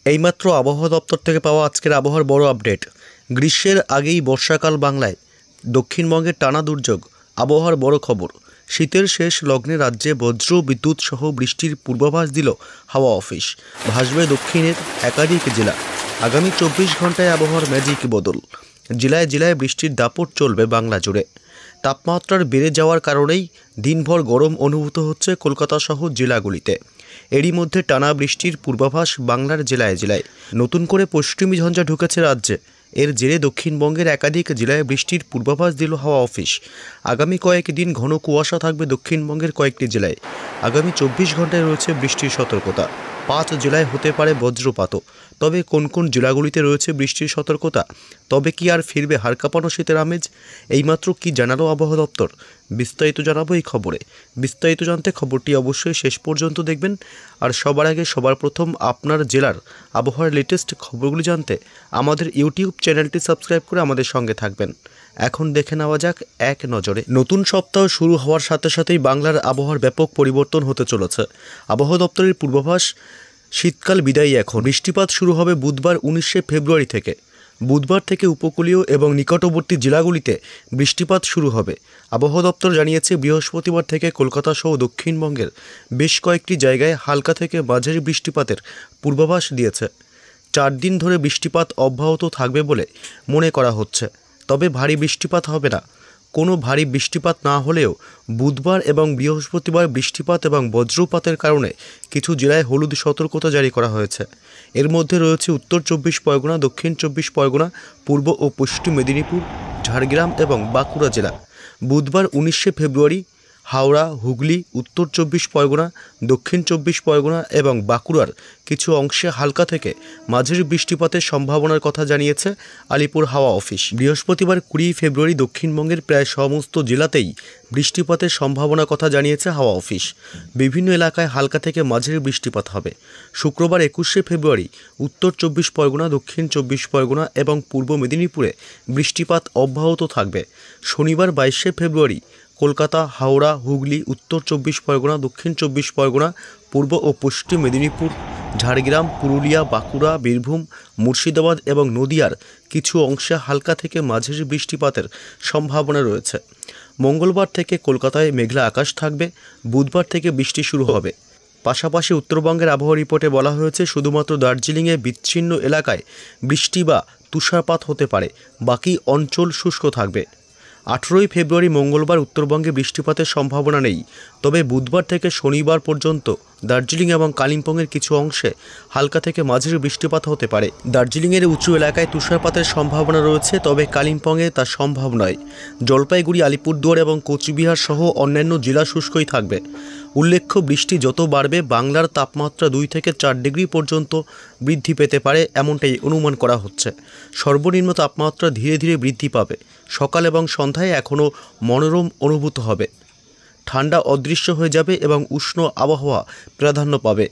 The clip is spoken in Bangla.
এইমাত্র আবহাওয়া দপ্তর থেকে পাওয়া আজকের আবহাওয়ার বড় আপডেট। গ্রীষ্মের আগেই বর্ষাকাল বাংলায়, দক্ষিণবঙ্গের টানা দুর্যোগ। আবহাওয়ার বড় খবর, শীতের শেষ লগ্নে রাজ্যে বজ্র বিদ্যুৎ সহ বৃষ্টির পূর্বাভাস দিল হাওয়া অফিস। ভাসবে দক্ষিণের একাধিক জেলা। আগামী 24 ঘন্টায় আবহাওয়ার ম্যাজিক বদল। জেলায় জেলায় বৃষ্টির দাপট চলবে বাংলা জুড়ে। তাপমাত্রার বেড়ে যাওয়ার কারণেই দিনভর গরম অনুভূত হচ্ছে কলকাতা সহ জেলাগুলিতে। এরই মধ্যে টানা বৃষ্টির পূর্বাভাস বাংলার জেলায় জেলায়। নতুন করে পশ্চিমী ঝঞ্ঝা ঢুকেছে রাজ্যে। এর জেরে দক্ষিণবঙ্গের একাধিক জেলায় বৃষ্টির পূর্বাভাস দিল হাওয়া অফিস। আগামী কয়েকদিন ঘন কুয়াশা থাকবে দক্ষিণবঙ্গের কয়েকটি জেলায়। আগামী 24 ঘন্টায় রয়েছে বৃষ্টির সতর্কতা। 5 জেলায় হতে পারে বজ্রপাতও। তবে কোন কোন জেলাগুলিতে রয়েছে বৃষ্টির সতর্কতা? তবে কি আর ফিরবে হাড় কাঁপানো শীতের আমেজ? এইমাত্র কি জানালো আবহাওয়া দপ্তর? বিস্তারিত জানাবো এই খবরে। বিস্তারিত জানতে খবরটি অবশ্যই শেষ পর্যন্ত দেখবেন। আর সবার আগে সবার প্রথম আপনার জেলার আবহাওয়ার লেটেস্ট খবরগুলি জানতে আমাদের ইউটিউব চ্যানেলটি সাবস্ক্রাইব করে আমাদের সঙ্গে থাকবেন। এখন দেখে নেওয়া যাক এক নজরে। নতুন সপ্তাহ শুরু হওয়ার সাথে সাথেই বাংলার আবহাওয়ার ব্যাপক পরিবর্তন হতে চলেছে। আবহাওয়া দপ্তরের পূর্বাভাস, শীতকাল বিদায়ী এখন। বৃষ্টিপাত শুরু হবে বুধবার 19শে ফেব্রুয়ারি থেকে। বুধবার থেকে উপকূলীয় এবং নিকটবর্তী জেলাগুলিতে বৃষ্টিপাত শুরু হবে। আবহাওয়া দপ্তর জানিয়েছে, বৃহস্পতিবার থেকে কলকাতা সহ দক্ষিণবঙ্গের বেশ কয়েকটি জায়গায় হালকা থেকে মাঝারি বৃষ্টিপাতের পূর্বাভাস দিয়েছে। 4 দিন ধরে বৃষ্টিপাত অব্যাহত থাকবে বলে মনে করা হচ্ছে। তবে ভারী বৃষ্টিপাত হবে না। কোনো ভারী বৃষ্টিপাত না হলেও বুধবার এবং বৃহস্পতিবার বৃষ্টিপাত এবং বজ্রপাতের কারণে কিছু জেলায় হলুদ সতর্কতা জারি করা হয়েছে। এর মধ্যে রয়েছে উত্তর 24 পরগনা, দক্ষিণ 24 পরগনা, পূর্ব ও পশ্চিম মেদিনীপুর, ঝাড়গ্রাম এবং বাঁকুড়া জেলা। বুধবার 19শে ফেব্রুয়ারি হাওড়া, হুগলি, উত্তর 24 পরগনা, দক্ষিণ 24 পরগনা এবং বাঁকুড়ার কিছু অংশে হালকা থেকে মাঝারি বৃষ্টিপাতের সম্ভাবনার কথা জানিয়েছে আলিপুর হাওয়া অফিস। বৃহস্পতিবার 20 ফেব্রুয়ারি দক্ষিণবঙ্গের প্রায় সমস্ত জেলাতেই বৃষ্টিপাতের সম্ভাবনার কথা জানিয়েছে হাওয়া অফিস। বিভিন্ন এলাকায় হালকা থেকে মাঝারি বৃষ্টিপাত হবে। শুক্রবার 21শে ফেব্রুয়ারি উত্তর 24 পরগনা, দক্ষিণ 24 পরগনা এবং পূর্ব মেদিনীপুরে বৃষ্টিপাত অব্যাহত থাকবে। শনিবার 22শে ফেব্রুয়ারি কলকাতা, হাওড়া, হুগলি, উত্তর 24 পরগনা, দক্ষিণ 24 পরগনা, পূর্ব ও পশ্চিম মেদিনীপুর, ঝাড়গ্রাম, পুরুলিয়া, বাঁকুড়া, বীরভূম, মুর্শিদাবাদ এবং নদিয়ার কিছু অংশে হালকা থেকে মাঝারি বৃষ্টিপাতের সম্ভাবনা রয়েছে। মঙ্গলবার থেকে কলকাতায় মেঘলা আকাশ থাকবে। বুধবার থেকে বৃষ্টি শুরু হবে। পাশাপাশি উত্তরবঙ্গের আবহাওয়া রিপোর্টে বলা হয়েছে, শুধুমাত্র দার্জিলিংয়ে বিচ্ছিন্ন এলাকায় বৃষ্টি বা তুষারপাত হতে পারে। বাকি অঞ্চল শুষ্ক থাকবে। 18ই ফেব্রুয়ারি মঙ্গলবার উত্তরবঙ্গে বৃষ্টিপাতের সম্ভাবনা নেই। তবে বুধবার থেকে শনিবার পর্যন্ত দার্জিলিং এবং কালিম্পংয়ের কিছু অংশে হালকা থেকে মাঝারি বৃষ্টিপাত হতে পারে। দার্জিলিংয়ের উঁচু এলাকায় তুষারপাতের সম্ভাবনা রয়েছে, তবে কালিম্পংয়ে তা সম্ভব নয়। জলপাইগুড়ি, আলিপুরদুয়ার এবং কোচবিহার সহ অন্যান্য জেলা শুষ্কই থাকবে। উল্লেখ্য, বৃষ্টি যত বাড়বে বাংলার তাপমাত্রা 2 থেকে 4 ডিগ্রি পর্যন্ত বৃদ্ধি পেতে পারে, এমনটাই অনুমান করা হচ্ছে। সর্বনিম্ন তাপমাত্রা ধীরে ধীরে বৃদ্ধি পাবে। সকাল এবং সন্ধ্যায় এখনও মনোরম অনুভূত হবে। ঠান্ডা অদৃশ্য হয়ে যাবে এবং উষ্ণ আবহাওয়া প্রাধান্য পাবে।